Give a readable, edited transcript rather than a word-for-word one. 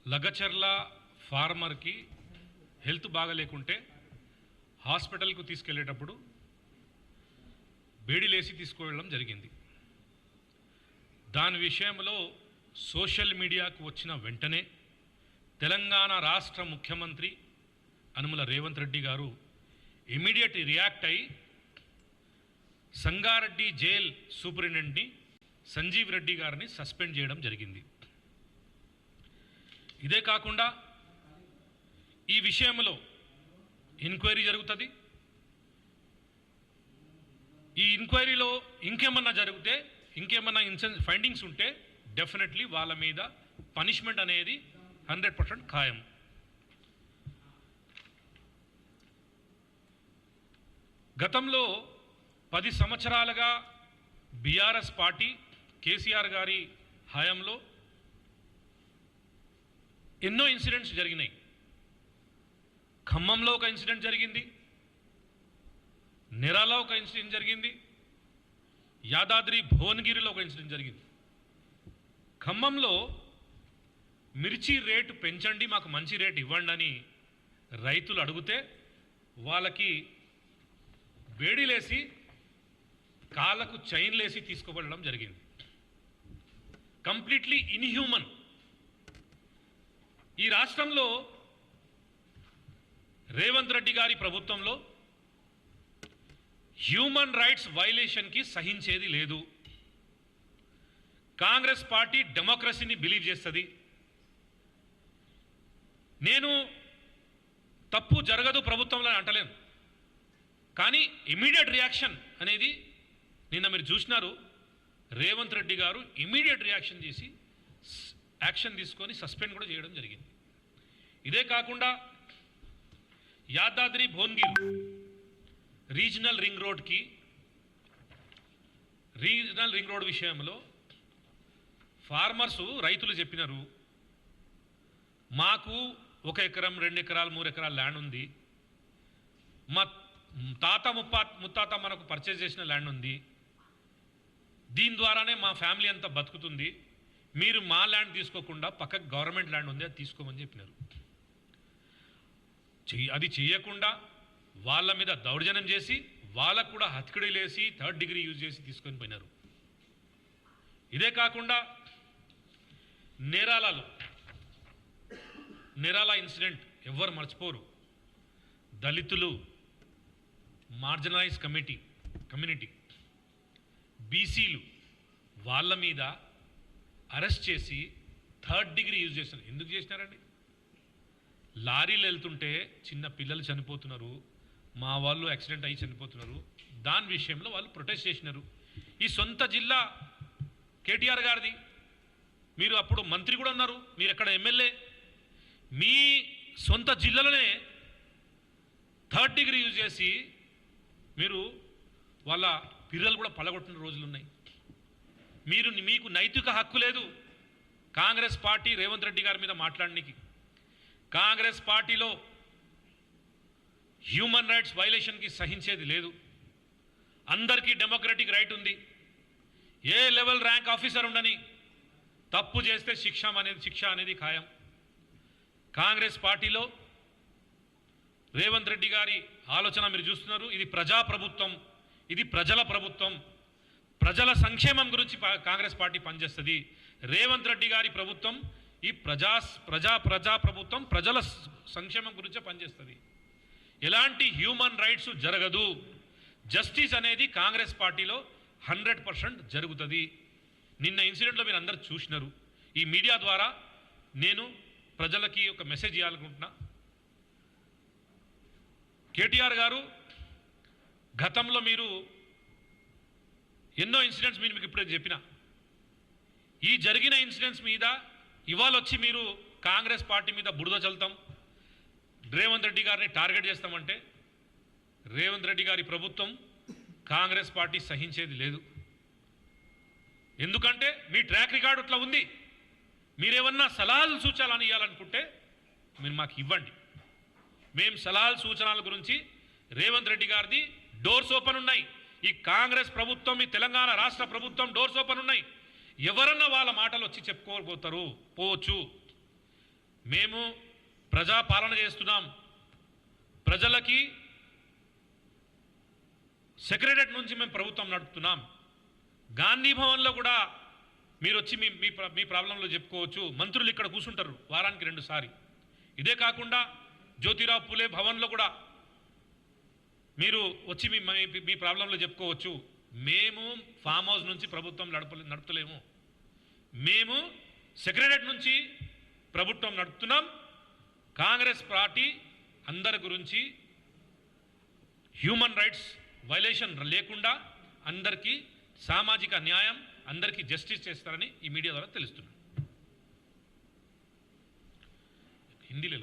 Lagacharla ఫార్మర్కి health బాగలేకుంటే హాస్పిటల్కు తీసుకెళ్లేటప్పుడు బేడీలేసి తీసుకువెళ్ళడం జరిగింది. దాని విషయంలో సోషల్ మీడియాకు వచ్చిన వెంటనే తెలంగాణ రాష్ట్ర ముఖ్యమంత్రి అనుముల రేవంత్ రెడ్డి గారు ఇమీడియట్ రియాక్ట్ అయి సంగారెడ్డి జైల్ సూపరింటెండెంట్ని సంజీవ్ రెడ్డి గారిని సస్పెండ్ చేయడం జరిగింది. ఇదే కాకుండా ఈ విషయంలో ఎంక్వైరీ జరుగుతుంది. ఈ ఎంక్వైరీలో ఇంకేమన్నా జరిగితే ఇంకేమన్నా ఫైండింగ్స్ ఉంటే డెఫినెట్లీ వాళ్ళ మీద పనిష్మెంట్ అనేది 100% ఖాయం. గతంలో 10 సంవత్సరాలుగా బీఆర్ఎస్ పార్టీ కేసీఆర్ గారి హయాంలో ఎన్నో ఇన్సిడెంట్స్ జరిగినాయి. ఖమ్మంలో ఒక ఇన్సిడెంట్ జరిగింది, నిరాలో ఒక ఇన్సిడెంట్ జరిగింది, యాదాద్రి భువనగిరిలో ఒక ఇన్సిడెంట్ జరిగింది. ఖమ్మంలో మిర్చి రేటు పెంచండి, మాకు మంచి రేటు ఇవ్వండి అని రైతులు అడిగితే వాళ్ళకి వేడిలేసి కాళ్ళకు చైన్లేసి తీసుకువెళ్ళడం జరిగింది. Completely inhuman. ఈ రాష్ట్రంలో రేవంత్ రెడ్డి గారి ప్రభుత్వంలో హ్యూమన్ రైట్స్ వైలేషన్కి సహించేది లేదు. కాంగ్రెస్ పార్టీ డెమోక్రసీని బిలీవ్ చేస్తుంది. నేను తప్పు జరగదు ప్రభుత్వంలో అంటలేను, కానీ ఇమీడియట్ రియాక్షన్ అనేది నిన్న మీరు చూసినారు. రేవంత్ రెడ్డి గారు ఇమీడియట్ రియాక్షన్ చేసి యాక్షన్ తీసుకొని సస్పెండ్ కూడా చేయడం జరిగింది. ఇదే కాకుండా Yadadri Bhuvanagiri regional ring road విషయంలో ఫార్మర్సు రైతులు చెప్పినారు, మాకు 1 ఎకరం 2 ఎకరాలు 3 ఎకరాల ల్యాండ్ ఉంది, మా తాత ముత్తాత మనకు పర్చేజ్ చేసిన ల్యాండ్ ఉంది, దీని ద్వారానే మా ఫ్యామిలీ అంతా బతుకుతుంది, మీరు మా ల్యాండ్ తీసుకోకుండా పక్కకు గవర్నమెంట్ ల్యాండ్ ఉంది అది తీసుకోమని చెప్పినారు. అది చేయకుండా వాళ్ళ మీద దౌర్జన్యం చేసి వాళ్ళకు కూడా హత్యడేలేసి 3rd డిగ్రీ యూజ్ చేసి తీసుకొని పోయినారు. ఇదే కాకుండా నిరాల ఇన్సిడెంట్ ఎవ్వరు మర్చిపోరు. దళితులు, మార్జినలైజ్ కమ్యూనిటీ బీసీలు వాళ్ళ మీద అరెస్ట్ చేసి 3rd డిగ్రీ యూజ్ చేస్తున్నారు. ఎందుకు చేసినారండి? లారీలు వెళ్తుంటే చిన్న పిల్లలు చనిపోతున్నారు, మా వాళ్ళు యాక్సిడెంట్ అయ్యి చనిపోతున్నారు, దాని విషయంలో వాళ్ళు ప్రొటెస్ట్ చేసినారు. ఈ సొంత జిల్లా కేటీఆర్ గారిది, మీరు అప్పుడు మంత్రి కూడా ఉన్నారు, మీరు ఎక్కడ ఎమ్మెల్యే, మీ సొంత జిల్లాలోనే 3rd డిగ్రీ యూజ్ చేసి మీరు వాళ్ళ పిల్లలు కూడా పలగొట్టిన రోజులు ఉన్నాయి. మీకు నైతిక హక్కు లేదు కాంగ్రెస్ పార్టీ రేవంత్ రెడ్డి గారి మీద మాట్లాడడానికి. కాంగ్రెస్ పార్టీలో హ్యూమన్ రైట్స్ వైలేషన్కి సహించేది లేదు. అందరికీ డెమోక్రటిక్ రైట్ ఉంది. ఏ లెవెల్ ర్యాంక్ ఆఫీసర్ ఉండని తప్పు చేస్తే శిక్ష అనేది ఖాయం. కాంగ్రెస్ పార్టీలో రేవంత్ రెడ్డి గారి ఆలోచన మీరు చూస్తున్నారు. ఇది ప్రజాప్రభుత్వం, ఇది ప్రజల ప్రభుత్వం, ప్రజల సంక్షేమం గురించి కాంగ్రెస్ పార్టీ పనిచేస్తుంది. రేవంత్ రెడ్డి గారి ప్రభుత్వం ఈ ప్రజా ప్రభుత్వం ప్రజల సంక్షేమం గురించే పనిచేస్తుంది. ఎలాంటి హ్యూమన్ రైట్స్ జరగదు. జస్టిస్ అనేది కాంగ్రెస్ పార్టీలో 100% జరుగుతుంది. నిన్న ఇన్సిడెంట్లో మీరు అందరూ చూసినారు. ఈ మీడియా ద్వారా నేను ప్రజలకి ఒక మెసేజ్ ఇవ్వాలనుకుంటున్నా. కేటీఆర్ గారు గతంలో మీరు ఎన్నో ఇన్సిడెంట్స్ మీకు ఇప్పుడే చెప్పిన, ఈ జరిగిన ఇన్సిడెంట్స్ మీద ఇవాళ వచ్చి మీరు కాంగ్రెస్ పార్టీ మీద బురద చల్లుతాం, రేవంత్ రెడ్డి గారిని టార్గెట్ చేస్తామంటే రేవంత్ రెడ్డి గారి ప్రభుత్వం కాంగ్రెస్ పార్టీ సహించేది లేదు. ఎందుకంటే మీ ట్రాక్ రికార్డు అట్లా ఉంది. మీరేమన్నా సలహాలు సూచనలు ఇవ్వాలనుకుంటే మీరు మాకు ఇవ్వండి. మేము సలహాలు సూచనల గురించి రేవంత్ రెడ్డి గారిది డోర్స్ ఓపెన్ ఉన్నాయి. ఈ కాంగ్రెస్ ప్రభుత్వం, ఈ తెలంగాణ రాష్ట్ర ప్రభుత్వం డోర్స్ ఓపెన్ ఉన్నాయి. ఎవరన్నా వాళ్ళ మాటలు వచ్చి చెప్పుకోకపోతారు పోవచ్చు. మేము ప్రజాపాలన చేస్తున్నాం, ప్రజలకి సెక్రటరేట్ నుంచి మేము ప్రభుత్వం నడుపుతున్నాం. గాంధీ భవన్లో కూడా మీరు వచ్చి మీ ప్రాబ్లంలో చెప్పుకోవచ్చు. మంత్రులు ఇక్కడ కూర్చుంటారు వారానికి 2 సార్లు. ఇదే కాకుండా జ్యోతిరావు పూలే భవన్లో కూడా మీరు వచ్చి మీ ప్రాబ్లంలో చెప్పుకోవచ్చు. మేము ఫామ్ హౌస్ నుంచి ప్రభుత్వం నడుపుతలేము, మేము సెక్రటరేట్ నుంచి ప్రభుత్వం నడుపుతున్నాం. కాంగ్రెస్ పార్టీ అందరి గురించి హ్యూమన్ రైట్స్ వైలేషన్ లేకుండా అందరికీ సామాజిక న్యాయం, అందరికీ జస్టిస్ చేస్తారని ఈ మీడియా ద్వారా తెలుస్తున్నాం. హిందీలో